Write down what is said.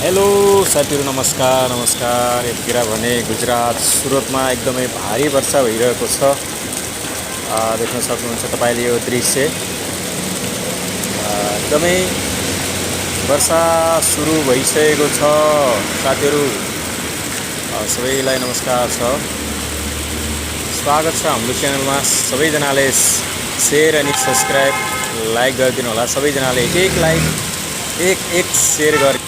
Hello साथीहरु, नमस्कार नमस्कार। यतिखेर भने गुजरात सुरतमा एकदमै भारी वर्षा भइरहेको छ। देख्न सक्नुहुन्छ तपाईले यो दृश्य। एकदमै वर्षा सुरु भइसकेको छ साथीहरु। सबैलाई नमस्कार छ, स्वागत छ हाम्रो च्यानलमा। सबैजनाले शेयर अनि सब्स्क्राइब लाइक गरिदिनु होला। सबैजनाले एक लाइक एक शेयर गरि